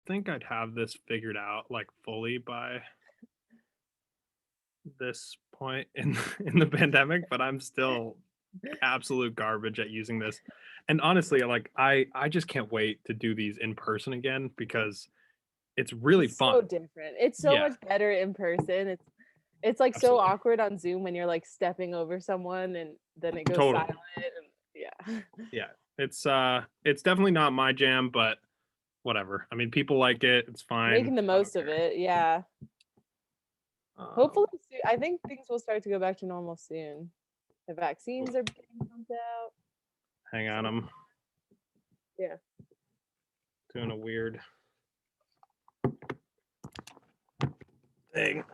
think I'd have this figured out like fully by this point in in the pandemic, but I'm still absolute garbage at using this. And honestly, like I just can't wait to do these in person again because it's really It's so fun. different. It's so Yeah, much better in person. It's like so absolutely. awkward on Zoom when you're like stepping over someone and then it goes Totally. silent and yeah. Yeah. It's definitely not my jam, but whatever. I mean, people like it. It's fine. Making the I don't most of care. it. Yeah. Um, Hopefully soon. I think things will start to go back to normal soon. The vaccines are getting pumped out. hang on, So I'm yeah. doing a weird thing.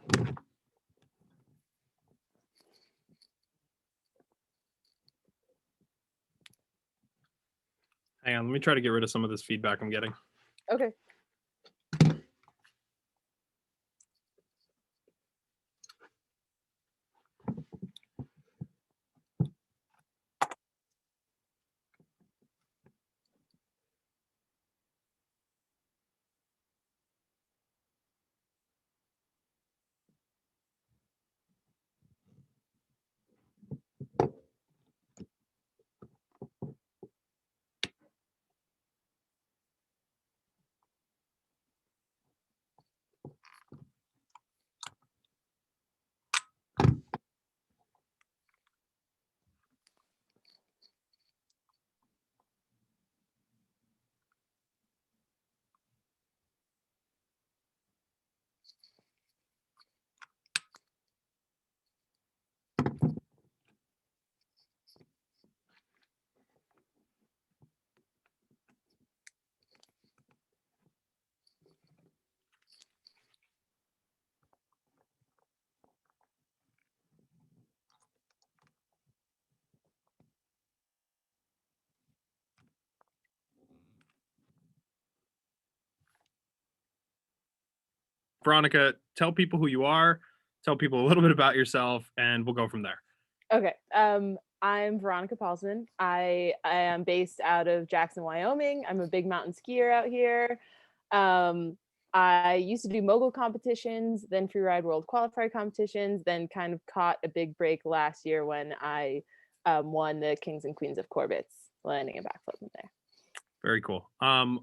Hang on, let me try to get rid of some of this feedback I'm getting. Okay. Veronica, tell people who you are, tell people a little bit about yourself, and we'll go from there. Okay. I'm Veronica Paulsen. I am based out of Jackson, Wyoming. I'm a big mountain skier out here. Um, I used to do mogul competitions, then freeride world qualifier competitions, then kind of caught a big break last year when I won the Kings and Queens of Corbets, landing a backflip in there. Very cool.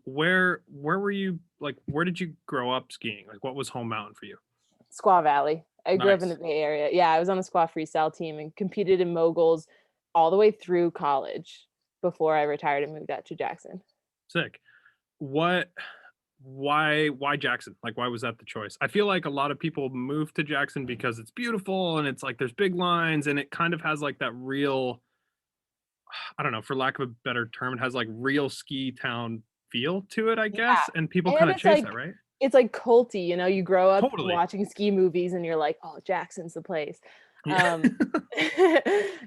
Where were you like where did you grow up skiing? Like what was home mountain for you? Squaw Valley. I grew up in the Nice. Bay Area. Yeah, I was on the squaw freestyle team and competed in moguls all the way through college before I retired and moved out to Jackson. Sick. What why Jackson? Like why was that the choice? I feel like a lot of people move to Jackson because it's beautiful and it's like there's big lines and it kind of has like that real I don't know, for lack of a better term, it has like real ski town feel to it, I Yeah. guess, and people And kind of chase that, right? it's like culty, you know, you grow up Totally. watching ski movies and you're like, "Oh, Jackson's the place." Yeah. Um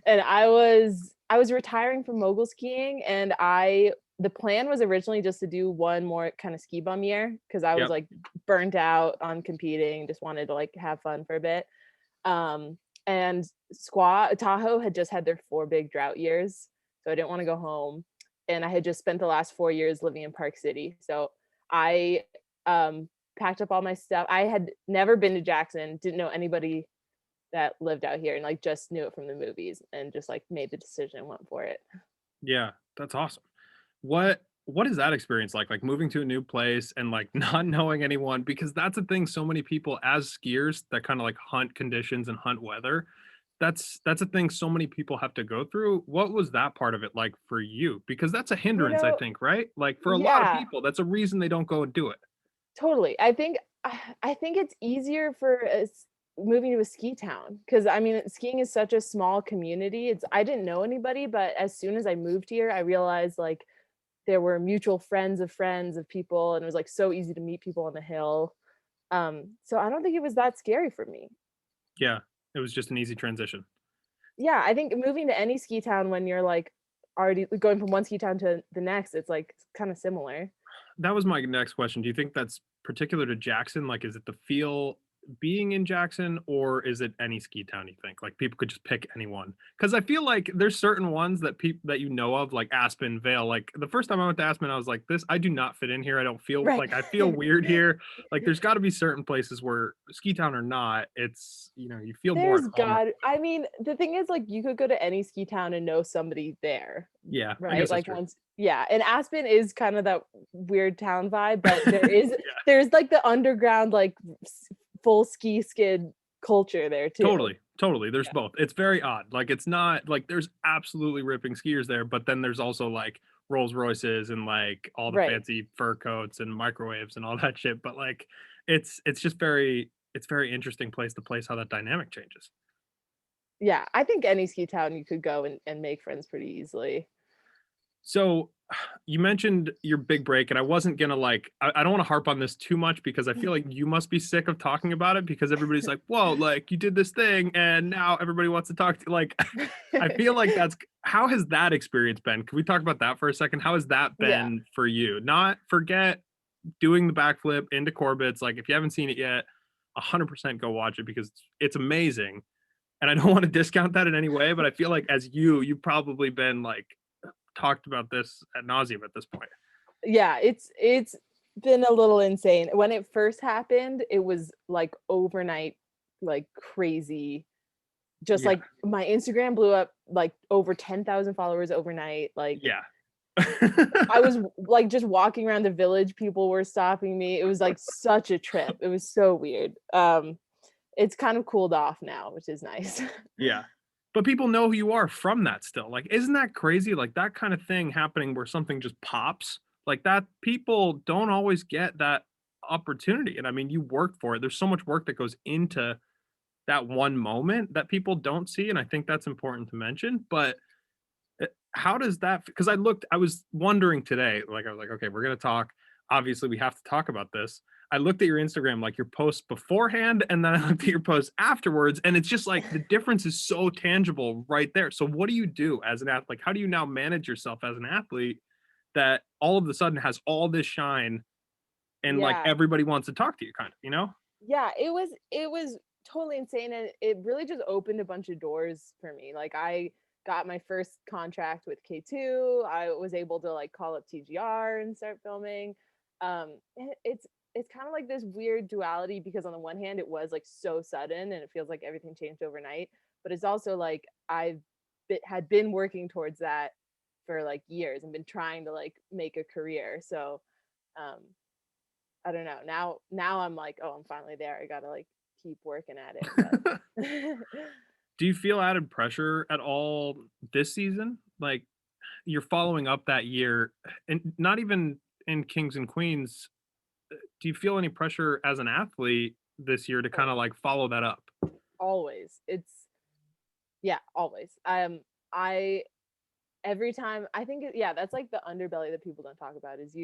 and I was retiring from mogul skiing and the plan was originally just to do one more kind of ski bum year because I was Yep. like burnt out on competing, just wanted to like have fun for a bit. Um and Tahoe had just had their 4 big drought years, so I didn't want to go home. And I had just spent the last 4 years living in Park City. So I packed up all my stuff. I had never been to Jackson, didn't know anybody that lived out here, and like just knew it from the movies and just like made the decision and went for it. Yeah, that's awesome. What is that experience like? Like moving to a new place and like not knowing anyone because that's a thing so many people as skiers that kind of like hunt conditions and hunt weather. That's a thing so many people have to go through. What was that part of it like for you? Because that's a You hindrance, I know, think, right? Like for a lot of yeah, people, that's a reason they don't go and do it. totally. I think it's easier for us moving to a ski town because I mean skiing is such a small community. I didn't know anybody, but as soon as I moved here, I realized like there were mutual friends of people, and it was like so easy to meet people on the hill. So I don't think it was that scary for me. Yeah, it was just an easy transition. Yeah, I think moving to any ski town when you're like already going from one ski town to the next, it's like kind of similar. That was my next question. Do you think that's particular to Jackson? Like, is it the feel? being in Jackson, or is it any ski town you think? Like people could just pick anyone? Because I feel like there's certain ones that people that you know of, like Aspen, Vale. Like the first time I went to Aspen, I was like, this, I do not fit in here. I don't feel Right. like I feel weird here. Like there's got to be certain places where ski town or not, it's you feel more at There's home. God I mean, the thing is, like, you could go to any ski town and know somebody there, Yeah, I right? guess that's Like, true. once yeah, and Aspen is kind of that weird town vibe, but there is Yeah, there's, like, the underground, like, s full ski skid culture there too. totally, totally. There's Yeah. both. It's very odd. Like it's not like there's absolutely ripping skiers there, but then there's also like Rolls Royces and like all the Right. fancy fur coats and microwaves and all that shit. But like it's just it's very interesting place how that dynamic changes. Yeah, I think any ski town you could go and make friends pretty easily. So you mentioned your big break, and I wasn't gonna like I don't want to harp on this too much because I feel like you must be sick of talking about it because everybody's like, whoa, like you did this thing and now everybody wants to talk to you. Like I feel like that's how has that experience been? Can we talk about that for a second? How has that Yeah. been for you? Not forget doing the backflip into Corbets. Like if you haven't seen it yet, 100% go watch it because it's amazing. And I don't want to discount that in any way, but I feel like as you've probably been like talked about this at nauseum at this point. Yeah, it's been a little insane. When it first happened, it was, like, overnight, like, crazy. Just, Yeah. like, my Instagram blew up, like, over 10,000 followers overnight, like, Yeah. I was, like, just walking around the village, people were stopping me, it was, like, such a trip, it was so weird. It's kind of cooled off now, which is nice. Yeah. But people know who you are from that still. Like, isn't that crazy? Like that kind of thing happening where something just pops like that. People don't always get that opportunity. And I mean, you worked for it. There's so much work that goes into that one moment that people don't see. And I think that's important to mention. But how does that, because I was wondering today, like, I was like, okay, we're going to talk. Obviously, we have to talk about this. I looked at your Instagram, like your posts beforehand, and then I looked at your posts afterwards, and it's just like the difference is so tangible right there. So, what do you do as an athlete? Like, how do you now manage yourself as an athlete that all of a sudden has all this shine and like Yeah. everybody wants to talk to you, kind of, you know? Yeah, it was totally insane, and it really just opened a bunch of doors for me. Like, I got my first contract with K2. I was able to, like, call up TGR and start filming. It's kind of like this weird duality because on the one hand, it was, like, so sudden and it feels like everything changed overnight, but it's also like had been working towards that for, like, years and been trying to, like, make a career. So, um I don't know. Now I'm like, "Oh, I'm finally there. I gotta, like, keep working at it," but Do you feel added pressure at all this season? Like you're following up that year and not even in Kings and Queens. Do you feel any pressure as an athlete this year to Oh, kind of like follow that up? always. It's yeah, always. I every time I think yeah, that's, like, the underbelly that people don't talk about is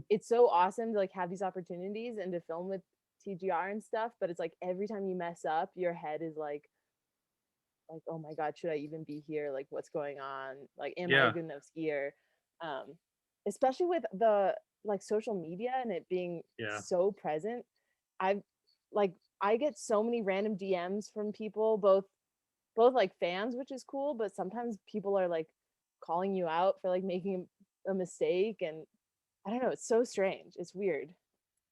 it's so awesome to, like, have these opportunities and to film with TGR and stuff, but it's like every time you mess up, your head is like, "Oh my god, should I even be here? Like, what's going on? Like, am I a Yeah, good enough skier?" Um, Especially with like, social media and it being yeah, so present. I've like, I get so many random DMs from people, both, like, fans, which is cool, but sometimes people are, like, calling you out for, like, making a mistake, and I don't know, it's so strange. It's weird.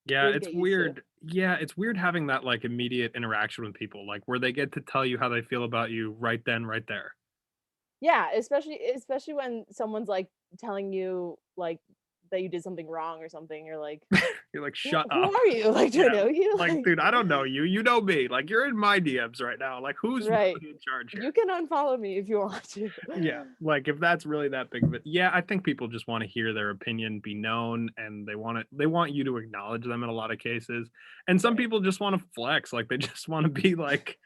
yeah. Weird to It's get used to. weird. Yeah, it's weird having that like immediate interaction with people, like where they get to tell you how they feel about you right then, right there. Yeah, especially when someone's, like, telling you, like, that you did something wrong or something, you're like, You're like, "Who shut who up. are you? Like, do I Yeah, know you?" like, Like dude, I don't know you. You know me. Like, you're in my DMs right now. Like, who's right. really in charge here? You can unfollow me if you want to. Yeah, like if that's really that big of it. Yeah, I think people just want to hear their opinion be known and they want you to acknowledge them in a lot of cases. And some Right. people just want to flex, like they just want to be like,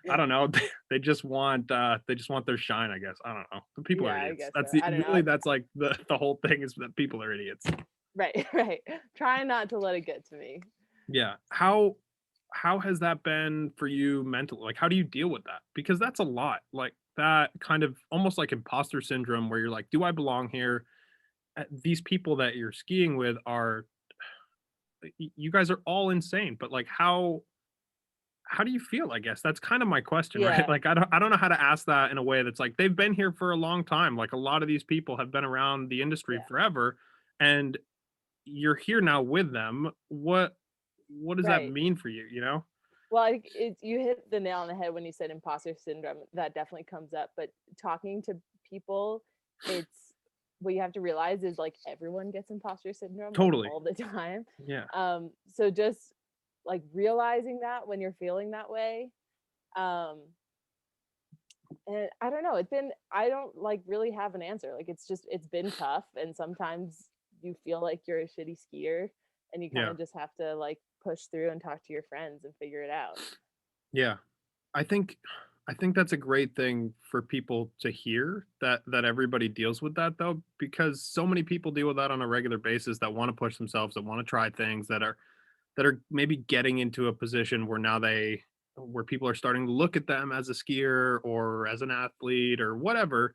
I don't know, they just want their shine, I guess. I don't know. The people are Yeah, I idiots. guess so. That's the I don't know. really that's like the whole thing is that people are idiots. Right, right. Try not to let it get to me. Yeah. How has that been for you mentally? Like how do you deal with that? Because that's a lot. Like that kind of almost like imposter syndrome where you're like, do I belong here? These people that you're skiing with are you guys are all insane, but like how do you feel, I guess? That's kind of my question, right? Yeah, Like, I don't know how to ask that in a way that's like, they've been here for a long time. Like, a lot of these people have been around the industry yeah, forever, and you're here now with them. What does that right. mean for you, you know? Well, I think you hit the nail on the head when you said imposter syndrome. That definitely comes up. But talking to people, it's what you have to realize is like everyone gets imposter syndrome like Totally. all the time. Yeah. So just like realizing that when you're feeling that way, um, and I don't know, I don't like really have an answer. Like it's been tough, and sometimes you feel like you're a shitty skier, and you kind Yeah. of just have to like push through and talk to your friends and figure it out. Yeah. I think I think that's a great thing for people to hear, that everybody deals with that though, because so many people deal with that on a regular basis, that want to push themselves, that want to try things, that are maybe getting into a position where now they where people are starting to look at them as a skier or as an athlete or whatever.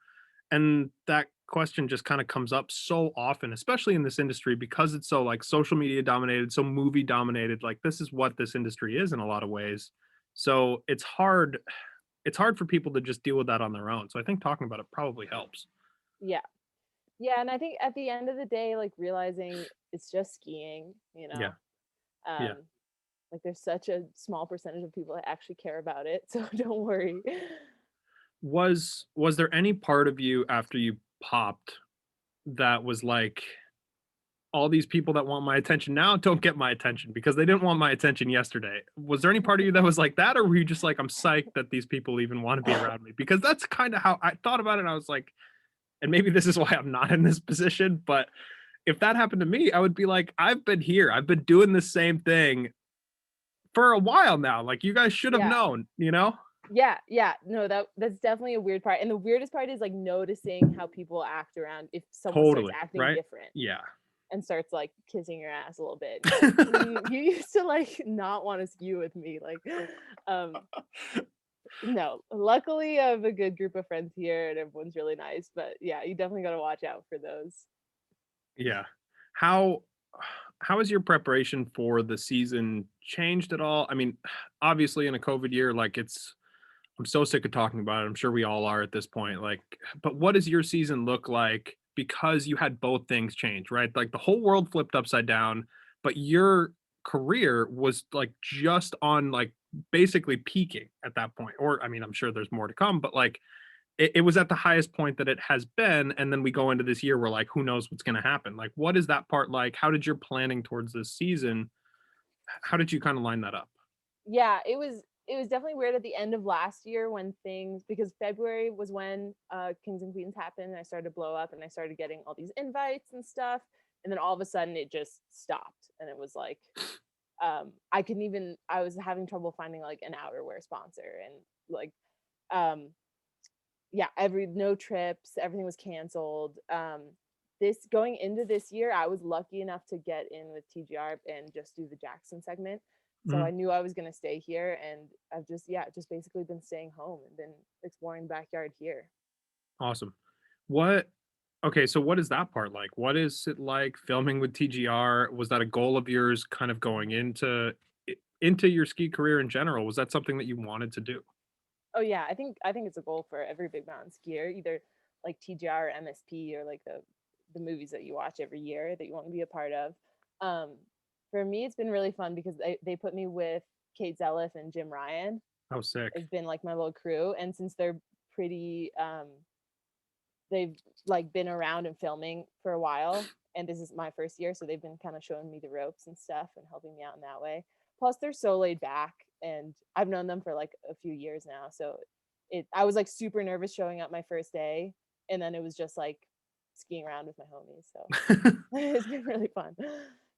And that question just kind of comes up so often, especially in this industry, because it's so like social media dominated, so movie dominated. Like, this is what this industry is in a lot of ways. So it's hard for people to just deal with that on their own. So I think talking about it probably helps. Yeah. Yeah, and I think at the end of the day, like realizing it's just skiing, Yeah. Yeah. um, like there's such a small percentage of people that actually care about it, so don't worry. Was there any part of you after you popped that was like, all these people that want my attention now don't get my attention because they didn't want my attention yesterday? Was there any part of you that was like that, or were you just like, I'm psyched that these people even want to be around me? Because that's kind of how I thought about it. And I was like, and maybe this is why I'm not in this position, but if that happened to me, I would be like, I've been here. I've been doing the same thing for a while now. Like, you guys should have Yeah. known, you know? Yeah, yeah. No, that's definitely a weird part. And the weirdest part is like noticing how people act around if someone starts Totally. acting Right? different Yeah. and starts like kissing your ass a little bit. And you're like, you used to like not want to ski with me. Like, um, no. Luckily I have a good group of friends here and everyone's really nice. But yeah, you definitely gotta watch out for those. Yeah. How how has your preparation for the season changed at all? I mean, obviously in a COVID year, like, I'm so sick of talking about it. I'm sure we all are at this point. Like, but what does your season look like because you had both things change, right? Like, the whole world flipped upside down, but your career was like just on like basically peaking at that point. Or I mean, I'm sure there's more to come, but like, it was at the highest point that it has been, and then we go into this year, we're like, who knows what's going to happen? Like, what is that part like? How did your planning towards this season, how did you kind of line that up? Yeah, it was definitely weird at the end of last year when things because February was when Kings and Queens happened and I started to blow up and I started getting all these invites and stuff. And then all of a sudden it just stopped. And it was like I was having trouble finding like an outerwear sponsor and like um yeah, every no trips, everything was canceled. This going into this year, I was lucky enough to get in with TGR and just do the Jackson segment. So I Mhm. knew I was gonna stay here, and I've just yeah, just basically been staying home and been exploring the backyard here. Awesome. What Okay, so what is that part like? What is it like filming with TGR? Was that a goal of yours kind of going into your ski career in general? Was that something that you wanted to do? Oh yeah, I think it's a goal for every big mountain skier, either like TGR or MSP or like the movies that you watch every year that you want to be a part of. Um, for me, it's been really fun because they put me with Kate Zelliff and Jim Ryan. Oh, sick. Have been like my little crew, and since they're pretty, they've like been around and filming for a while, and this is my first year, so they've been kind of showing me the ropes and stuff and helping me out in that way. Plus, they're so laid back, and I've known them for like a few years now, so I was like super nervous showing up my first day, and then it was just like skiing around with my homies. So it's been really fun.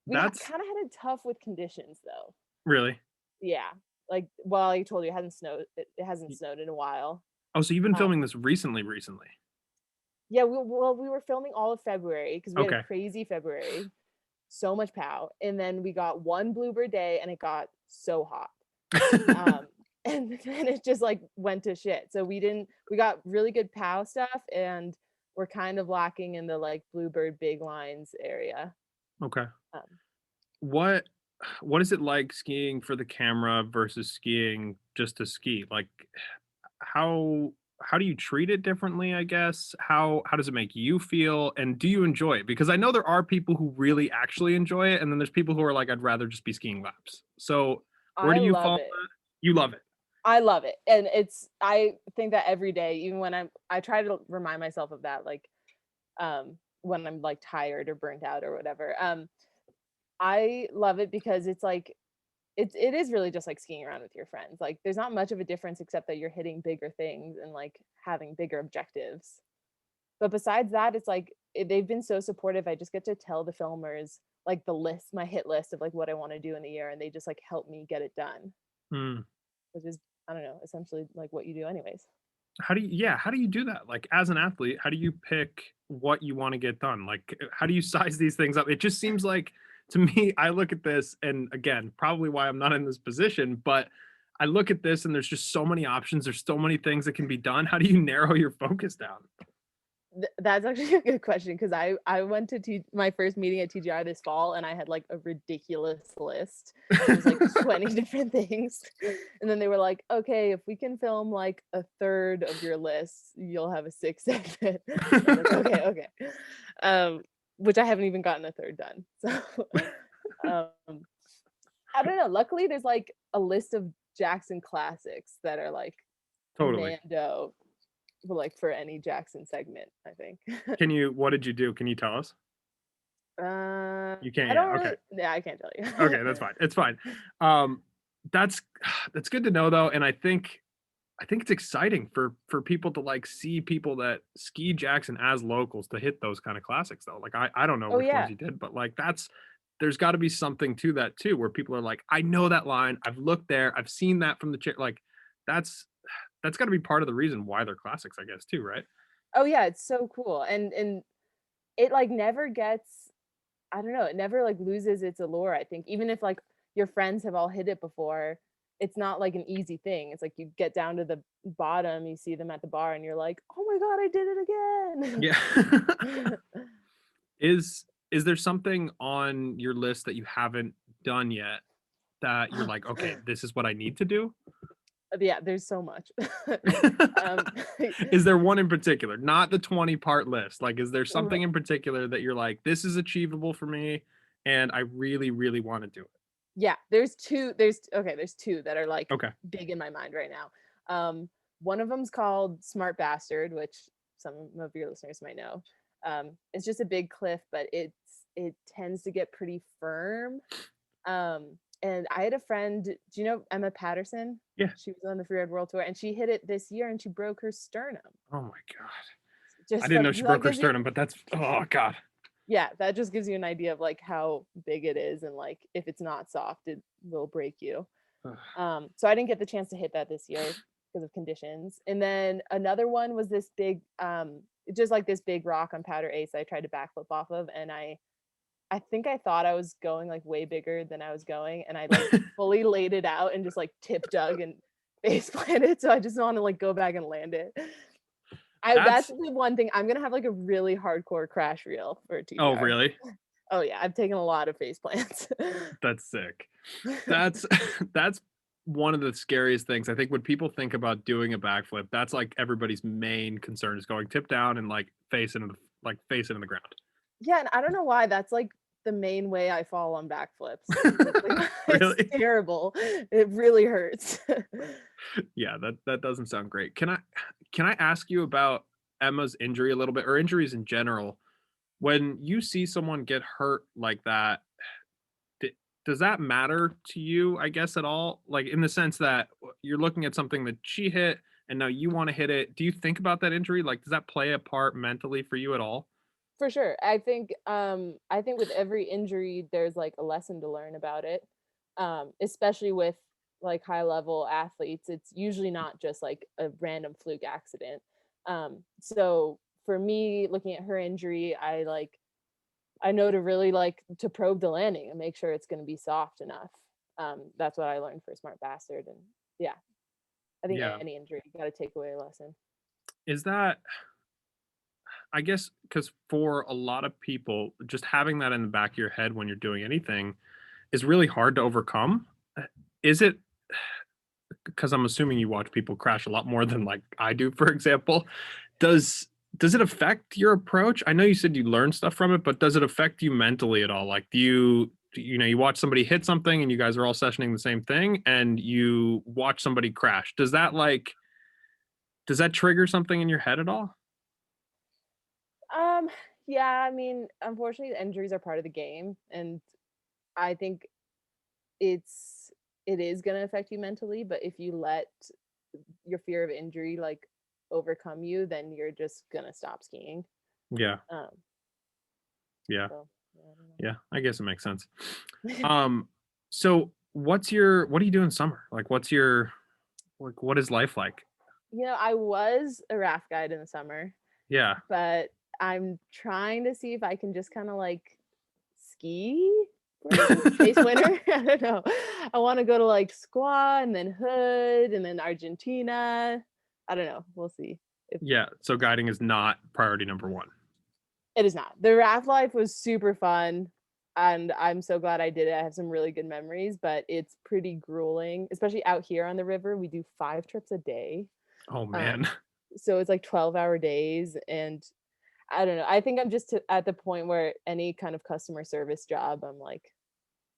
We That's kind of had it tough with conditions though. really. Yeah, like well, I told you it hasn't snowed in a while. Oh, so you've been Um, filming this recently? yeah, we were filming all of February because we had a Okay. crazy February, so much pow, and then we got one bluebird day, and it got so hot, um, and then it just like went to shit. So we got really good pow stuff, and we're kind of lacking in the like bluebird big lines area. Okay. Um, What what is it like skiing for the camera versus skiing just to ski? Like, how how do you treat it differently, I guess? How does it make you feel, and do you enjoy it? Because I know there are people who really actually enjoy it, and then there's people who are like, "I'd rather just be skiing laps." So, where I do you fall love on it. that? You love it. I love it, and I think that every day, even when I try to remind myself of that, like, when I'm, like, tired or burnt out or whatever. I love it because it's like it is really just like skiing around with your friends. Like, there's not much of a difference except that you're hitting bigger things and, like, having bigger objectives. But besides that, it's like, they've been so supportive. I just get to tell the filmers, like, my hit list of, like, what I wanna do in the year, and they just, like, help me get it done, Mm. which is, I don't know, essentially, like, what you do anyways. How do you do that? Like, as an athlete, how do you pick what you wanna get done? Like, how do you size these things up? It just seems like to me, I look at this and again, probably why I'm not in this position, but I look at this and there's just so many options, there's so many things that can be done. How do you narrow your focus down? That's actually a good question because I went to my first meeting at TGI this fall, and I had, like, a ridiculous list. It was, like, 20 different things, and then they were like, "Okay, if we can film, like, a third of your list, you'll have a 6th segment." I was like, "Okay, okay." Um, which I haven't even gotten a third done. So, um, I don't know, luckily, there's, like, a list of Jackson classics that are, like, Totally. Mando, like, for any Jackson segment, I think. Can you what did you do? Can you tell us? You I can't yet, don't okay. really, yeah, I can't tell Okay, you. that's fine, it's fine. Um, that's that's good to know though, and I think it's exciting for people to, like, see people that ski Jackson as locals to hit those kinda classics, though. Like, I don't know Oh, which ones yeah. he did, but, like, there's gotta be something to that too, where people are like, "I know that line. I've looked there. I've seen that from the chair." Like, that's that's gotta be part of the reason why they're classics, I guess, too, right? Oh, yeah, it's so cool, and it, like, never gets, I don't know, it never, like, loses its allure, I think. Even if, like, your friends have all hit it before, it's not, like, an easy thing. It's like you get down to the bottom, you see them at the bar, and you're like, "Oh my god, I did it Yeah. again." Is there something on your list that you haven't done yet that you're like, "Okay, this is what I need to do?" Yeah, there's so much. Um, Is there one in particular? Not the 20-part list. Like, is there something in particular that you're like, "This is achievable for me, and I really, really wanna do it?" Yeah, there's 2 that are, like, Okay. big in my mind right now. One of them's called Smart Bastard, which some of your listeners might know. It's just a big cliff, but it tends to get pretty firm. And I had a friend, do you know Emma Patterson? Yeah. She was on the Freeride World Tour, and she hit it this year, and she broke her sternum. Oh my god. I Just didn't know from she so that broke her gives you, sternum, but that's oh god. yeah, that just gives you an idea of, like, how big it is, and, like, if it's not soft, it will break you. Ugh. So I didn't get the chance to hit that this year because of conditions. And then another one was this big, just like this big rock on Powder Ace I tried to backflip off of, and I think I thought I was going, like, way bigger than I was going, and I, like, fully laid it out and just, like, tip dug and face planted, so I just wanna, like, go back and land it. That's That's the one thing, I'm gonna have, like, a really hardcore crash reel for oh, TBR. really? Oh, yeah, I've taken a lot of face plants. That's sick. That's that's one of the scariest things. I think when people think about doing a backflip, that's, like, everybody's main concern is going tip down and, like, face into the ground. Yeah, and I don't know why that's, like, the main way I fall on backflips. It's like it's Really? terrible. It really hurts. Yeah, that doesn't sound great. Can I ask you about Emma's injury a little bit, or injuries in general? When you see someone get hurt like that, d does that matter to you, I guess, at all? Like, in the sense that you're looking at something that she hit, and now you wanna hit it. Do you think about that injury? Like, does that play a part mentally for you at all? For sure. I think with every injury, there's, like, a lesson to learn about it, especially with, like, high level athletes. It's usually not just, like, a random fluke accident. So for me, looking at her injury, I know to really, like, to probe the landing and make sure it's gonna be soft enough. That's what I learned for Smart Bastard, and yeah, I think Yeah. any injury, you gotta take away a lesson. Is that I guess because for a lot of people, just having that in the back of your head when you're doing anything is really hard to overcome. Is it, because I'm assuming you watch people crash a lot more than like I do, for example. Does does it affect your approach? I know you said you learn stuff from it, but does it affect you mentally at all? Like, you watch somebody hit something and you guys are all sessioning the same thing and you watch somebody crash. Does that trigger something in your head at all? Um, yeah, I mean, unfortunately, injuries are part of the game, and I think it's it is gonna affect you mentally, but if you let your fear of injury, like, overcome you, then you're just gonna stop skiing. Yeah. Um, Yeah. so, yeah, I don't know. Yeah. I guess it makes sense. Um, so what do you do in summer? Like what is life like? I was a raft guide in the summer, Yeah. but I'm trying to see if I can just kinda, like, ski for chase winter? I don't know. I wanna go to, like, Squaw and then Hood and then Argentina. I don't know. We'll see. If Yeah. So guiding is not priority number one. It is not. The raft life was super fun, and I'm so glad I did it. I have some really good memories, but it's pretty grueling, especially out here on the river. We do 5 trips a day. Oh Um, man. so it's like 12-hour days, and I don't know. I think I'm just at the point where any kind of customer service job, I'm like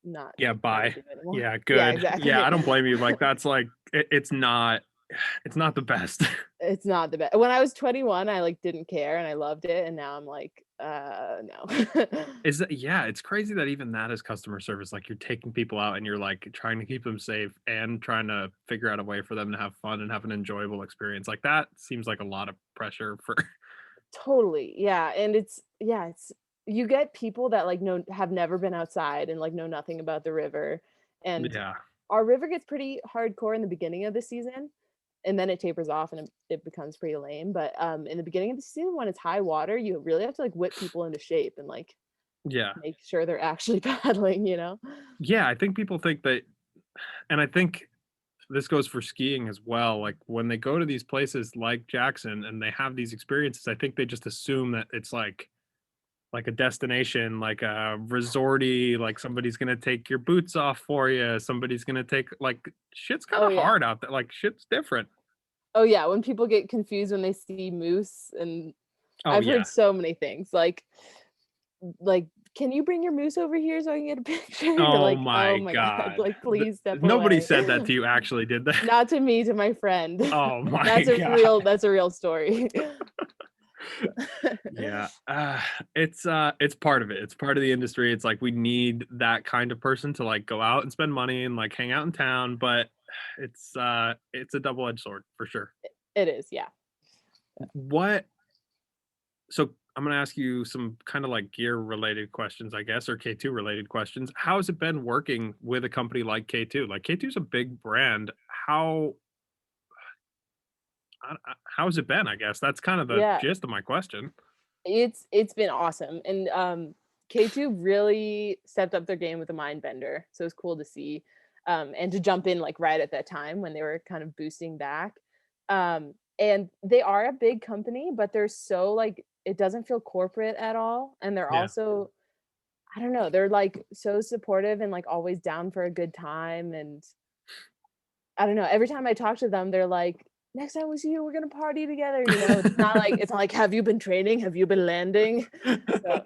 not Yeah, gonna bye. do anymore. Yeah, Yeah, good. Yeah, exactly. I don't blame you. Like that's like it's not the best. It's not the best. When I was 21, I like didn't care and I loved it, and now I'm like, no. Is that yeah, it's crazy that even that is customer service. Like you're taking people out and you're like trying to keep them safe and trying to figure out a way for them to have fun and have an enjoyable experience. Like that seems like a lot of pressure for Totally, yeah, and it's you get people that like have never been outside and like know nothing about the river, and Yeah. our river gets pretty hardcore in the beginning of the season, and then it tapers off and it becomes pretty lame. But in the beginning of the season, when it's high water, you really have to like whip people into shape and like Yeah. make sure they're actually paddling. Yeah, I think people think that and I think this goes for skiing as well. Like when they go to these places like Jackson and they have these experiences, I think they just assume that it's like a destination, like a resorty, like somebody's gonna take your boots off for you. Somebody's gonna take like shit's kind Oh of yeah. hard out there. Like shit's different. Oh yeah, when people get confused when they see moose, and Oh I've yeah. heard so many things like, "Can you bring your moose over here so I can get a picture?" Oh Like, "Oh my my god, god. like, please step Nobody away." said that to you actually, did they? Not to me, to my friend. Oh my That's a god. real that's a real story. Yeah. It's part of it. It's part of the industry. It's like we need that kind of person to like go out and spend money and like hang out in town, but it's a double-edged sword for sure. It is, yeah. What So I'm going to ask you some kind of like gear related questions, I guess, or K2 related questions. How has it been working with a company like K2? Like K2 is a big brand. How has it been? I guess that's kind of the Yeah, gist of my question. it's been awesome, and, K2 really stepped up their game with the mind bender, so it's cool to see, and to jump in, like, right at that time when they were kind of boosting back. And they are a big company, but they're so, like, it doesn't feel corporate at all, and they're Yeah. also, I don't know, they're, like, so supportive and, like, always down for a good time, and I don't know, every time I talk to them, they're like, "Next time we see you, we're gonna party together." It's not like, "Have you been training? Have you been landing?" So,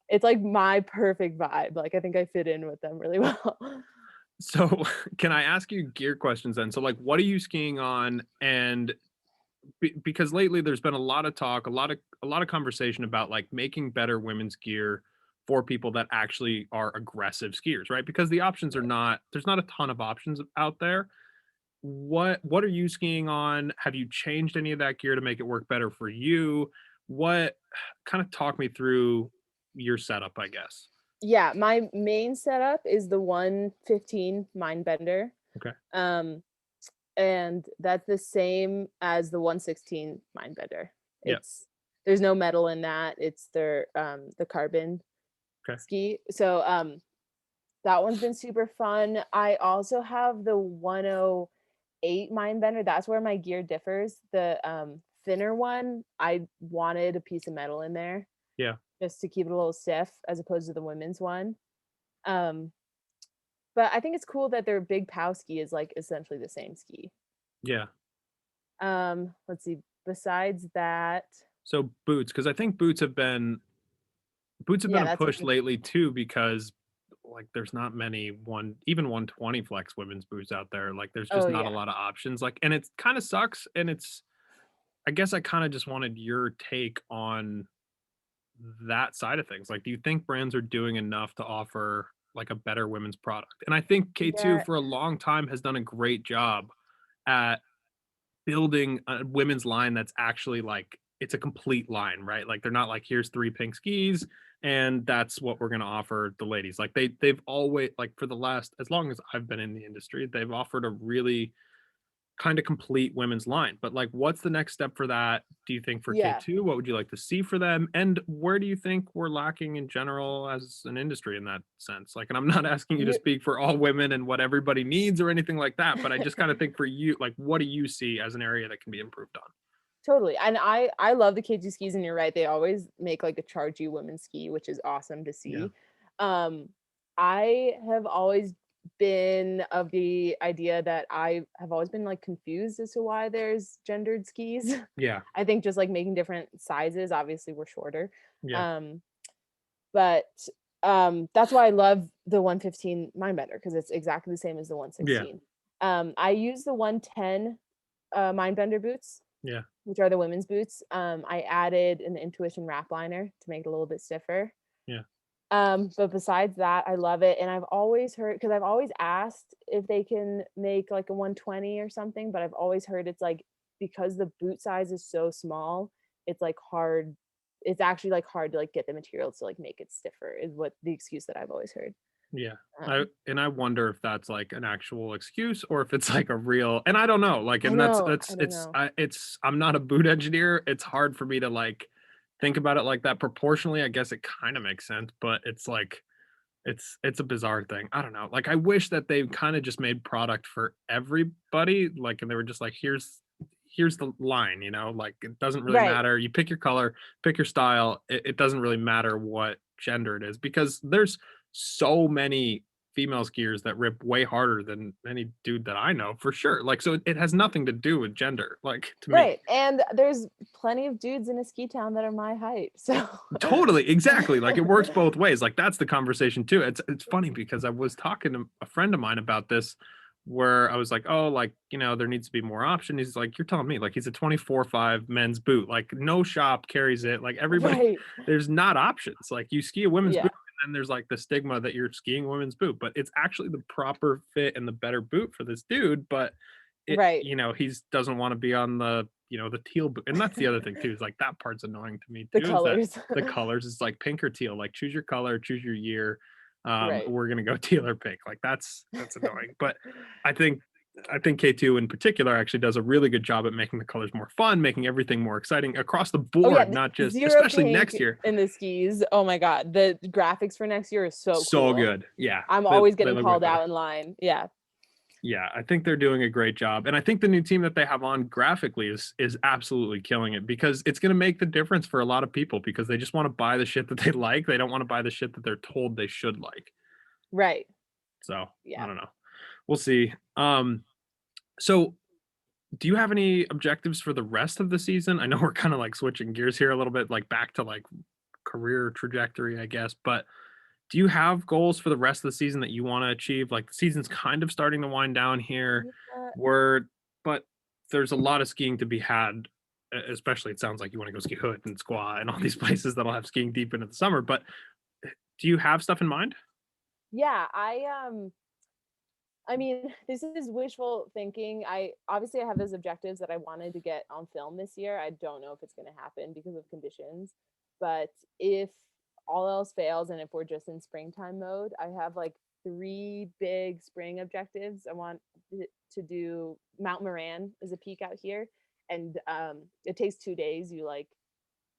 it's, like, my perfect vibe, like, I think I fit in with them really well. So can I ask you gear questions then? So like what are you skiing on and because lately there's been a lot of talk, a lot of conversation about like making better women's gear for people that actually are aggressive skiers, right? Because the options are not there's not a ton of options out there. What are you skiing on? Have you changed any of that gear to make it work better for you? What kind of talk me through your setup, I guess. Yeah, my main setup is the 115 Mindbender, Okay. um, and that's the same as the 116 Mindbender. Yeah. There's no metal in that, it's the carbon Okay. ski. So, that one's been super fun. I also have the 108 Mindbender, that's where my gear differs. The, thinner one, I wanted a piece of metal in there Yeah. just to keep it a little stiff as opposed to the women's one. Um, but I think it's cool that their big POW ski is, like, essentially the same ski. Yeah. Let's see, besides that So boots, because I think boots have been yeah, a that's a push good lately too because like there's not many even 120 flex women's boots out there. Like there's oh, just not a yeah. lot of options. Like and it kind of sucks and it's I guess I kind of just wanted your take on that side of things. Like do you think brands are doing enough to offer like a better women's product? And I think K2 Yeah, for a long time has done a great job at building a women's line that's actually like it's a complete line, right? Like they're not like here's three pink skis and that's what we're going to offer the ladies. Like they've always like for the last as long as I've been in the industry, they've offered a really kind of complete women's line. But like what's the next step for that? Do you think for yeah. K2? What would you like to see for them? And where do you think we're lacking in general as an industry in that sense? Like and I'm not asking you to You speak for all women and what everybody needs or anything like that, but I just kind of think for you like what do you see as an area that can be improved on? Totally, and I love the KG skis, and you're right, they always make, like, a chargy women's ski, which is awesome to Yeah. see. Um, I have always been of the idea that I have always been, like, confused as to why there's gendered skis. Yeah. I think just, like, making different sizes, obviously, we're shorter, Yeah. um, but, that's why I love the 115 Mindbender because it's exactly the same as the Yeah. 116. I use the 110, Mindbender boots, Yeah. which are the women's boots. I added an Intuition wrap liner to make it a little bit stiffer. Yeah. But besides that, I love it, and I've always heard because I've always asked if they can make like a 120 or something, but I've always heard it's like because the boot size is so small, it's like hard. It's actually like hard to like get the materials to like make it stiffer is what the excuse that I've always heard. Yeah. Um, I wonder if that's like an actual excuse or if it's like a real and I don't know. Like I and know, I don't it's know. it's I'm not a boot engineer. It's hard for me to like think about it like that proportionally. I guess it kind of makes sense, but it's like it's a bizarre thing. I don't know. Like I wish that they kind of just made product for everybody like and they were just like here's the line, you know? Like it doesn't really Right, matter. You pick your color, pick your style. It doesn't really matter what gender it is because there's so many female skiers that rip way harder than any dude that I know for sure. Like so it has nothing to do with gender like to me. right, and there's plenty of dudes in a ski town that are my height, so Totally, exactly, like, it works both ways, like, that's the conversation too. It's funny because I was talking to a friend of mine about this where I was like, "Oh, like, you know, there needs to be more option." He's like, "You're telling me?" Like, he's a 24/5 men's boot, like, no shop carries it, like, everybody right. there's not options, like, you ski a women's Yeah, boot, and then there's, like, the stigma that you're skiing a women's boot, but it's actually the proper fit and the better boot for this dude, but it right. you know, he's doesn't wanna be on the, you know, the teal boot, and that's the other thing too, is, like, that part's annoying to me The too, is that colors. the colors is like pink or teal, like choose your color, choose your year. Right. We're gonna go teal or pink. Like that's annoying. But I think I think K2 in particular actually does a really good job at making the colors more fun, making everything more exciting across the Oh, yeah, board, th not just zero especially pink next year. in the skis. Oh my god, the graphics for next year is so So cool. good. Yeah. I'm They always they getting look way called better. out in line. Yeah. Yeah, I think they're doing a great job, and I think the new team that they have on graphically is absolutely killing it because it's gonna make the difference for a lot of people because they just wanna buy the shit that they like, they don't wanna buy the shit that they're told they should like. Right. So, I Yeah. don't know. We'll see. So do you have any objectives for the rest of the season? I know we're kinda, like, switching gears here a little bit, like, back to, like, career trajectory, I guess, but do you have goals for the rest of the season that you wanna achieve? Like, the season's kind of starting to wind down here. Yeah. We're but there's a lot of skiing to be had, especially it sounds like you wanna go ski Hood and Squaw and all these places that'll have skiing deep into the summer, but do you have stuff in mind? Yeah, I mean, this is wishful thinking. I obviously I have those objectives that I wanted to get on film this year. I don't know if it's going to happen because of conditions, but if all else fails and if we're just in springtime mode, I have like three big spring objectives. I want to do Mount Moran is a peak out here, and it takes 2 days. You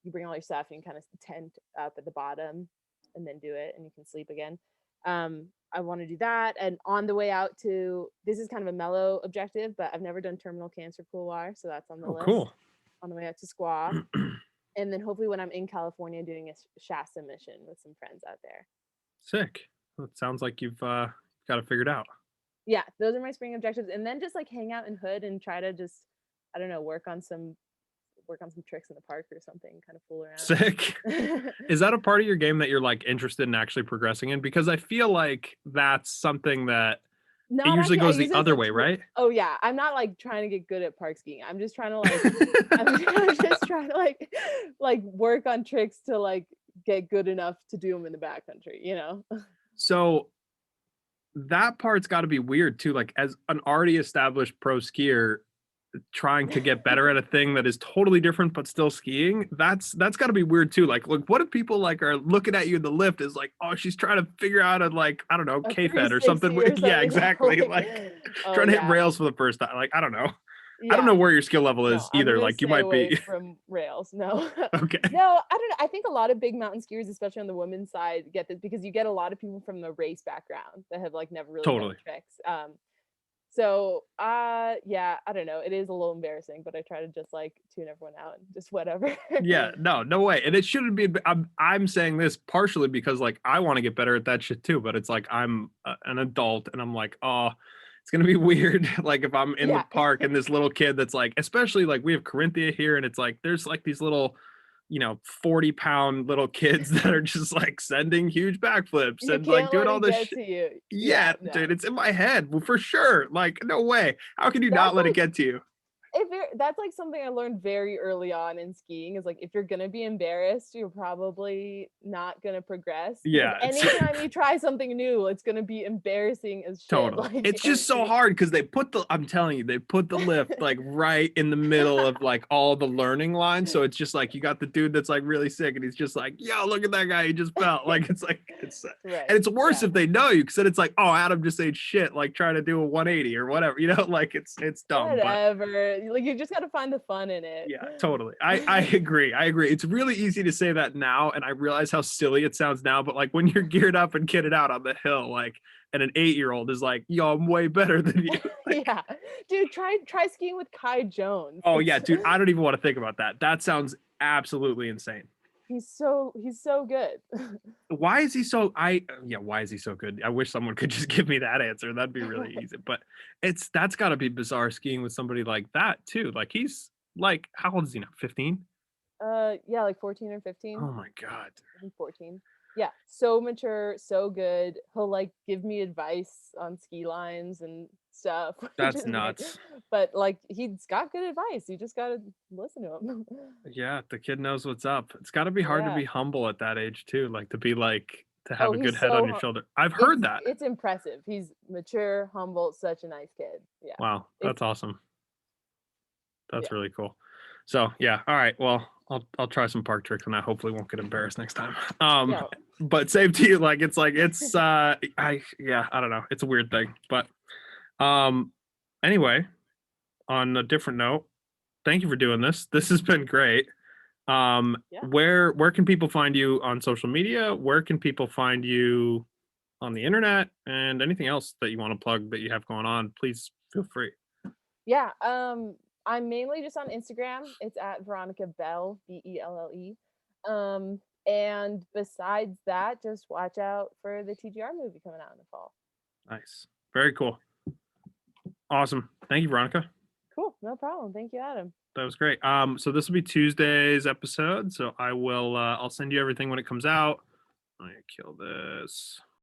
bring all your stuff and you kind of tent up at the bottom, and then do it, and you can sleep again. I want to do that. And on the way out to this is kind of a mellow objective, but I've never done terminal cancer couloir, so that's on the Oh, list. cool. On the way out to Squaw, and then hopefully when I'm in California doing a Shasta mission with some friends out there. Sick. Well, it sounds like you've Got it figured out. Yeah, those are my spring objectives, and then just, like, hang out in Hood and try to just, I don't know, work on some tricks in the park or something, kinda fool around. Sick. Is that a part of your game that you're, like, interested in actually progressing in? Because I feel like that's something that it Not usually actually, I goes the use it as other a way, tool. right? Oh, yeah, I'm not, like, trying to get good at park skiing, I'm just trying to, like I'm I'm just trying to, like, work on tricks to, like, get good enough to do them in the backcountry, you know? So, that part's gotta be weird too, like, as an already established pro skier, trying to get better at a thing that is totally different but still skiing, that's gotta be weird too. Like, what if people, like, are looking at you in the lift is like, "Oh, she's trying to figure out a, like, I don't know, A K-fed or something." 360 or Yeah, something, yeah, exactly, like, oh, trying to hit yeah. rails for the first time, like, I don't know. I don't Yeah. know where your skill level No, is I'm either, gonna like, you stay might away be from rails. No. okay, No, I don't know. I think a lot of big mountain skiers, especially on the women's side, get this because you get a lot of people from the race background that have, like, never really done totally. tricks. Yeah, I don't know. It is a little embarrassing, but I try to just, like, tune everyone out and just whatever. Yeah, no, no way, and it shouldn't be I'm saying this partially because, like, I wanna get better at that shit too, but it's like I'm an adult and I'm like, "Oh, it's gonna be weird," like, if I'm in the Yeah. park and this little kid that's like especially, like, we have Corinthia here, and it's like, there's, like, these little, 40-pound little kids that are just, like, sending huge backflips You and, like, can't doing let all it this get to you. Yeah, Yeah, no. dude, it's in my head, well, for sure, like, no way. How can you not That's let it like get to you? If you're that's, like, something I learned very early on in skiing is, like, if you're gonna be embarrassed, you're probably not gonna progress because Yeah, it's anytime you try something new, it's gonna be embarrassing as shit, totally. like, It's just so hard because they put the I'm telling you, they put the lift, like, right in the middle of, like, all the learning lines, so it's just like, you got the dude that's, like, really sick, and he's just like, "Yo, look at that guy, he just fell." Like, and Right, it's worse yeah, if they know you, because then it's like, "Oh, Adam just ate shit, like, trying to do a 180 or whatever," like, it's dumb, but whatever, like, you just gotta find the fun in it. yeah, totally. I agree, I agree. It's really easy to say that now, and I realize how silly it sounds now, but, like, when you're geared up and kitted out on the hill, like, and an 8-year-old is like, "Yo, I'm way better than you." Like, Yeah. Dude, try skiing with Kai Jones. oh, yeah, It's dude, I don't even wanna think about that. That sounds absolutely insane. he's so good. Why is he so yeah, why is he so good? I wish someone could just give me that answer, that'd be really easy, but that's gotta be bizarre skiing with somebody like that too, like, he's, like how old is he now, 15? Yeah, like 14 or 15. Oh my god. I think 14. Yeah, so mature, so good. He'll, like, give me advice on ski lines and stuff, which That's is weird, nuts. but, like, he's got good advice, you just gotta listen to him. Yeah, the kid knows what's up. It's gotta be hard to Yeah. be humble at that age too, like, to be like to have Oh, a good he's head on your so shoulder. I've heard it's that. it's impressive. He's mature, humble, such a nice kid. Yeah. Wow, It's that's awesome. That's yeah. really cool. So, yeah, alright, well, I'll try some park tricks and I hopefully won't get embarrassed next time. Yeah. But same to you, like, I don't know, it's a weird thing, but, um, anyway, on a different note, thank you for doing this. This has been great. Yeah. Where can people find you on social media? Where can people find you on the internet? And anything else that you want to plug that you have going on, please feel free. Yeah, I'm mainly just on Instagram. It's at Veronica Bell, Belle. And besides that, just watch out for the TGR movie coming out in the fall. Nice. Very cool. Awesome. Thank you, Veronica. Cool, no problem. Thank you, Adam. That was great. So this will be Tuesday's episode. So I'll send you everything when it comes out. I'm gonna kill this.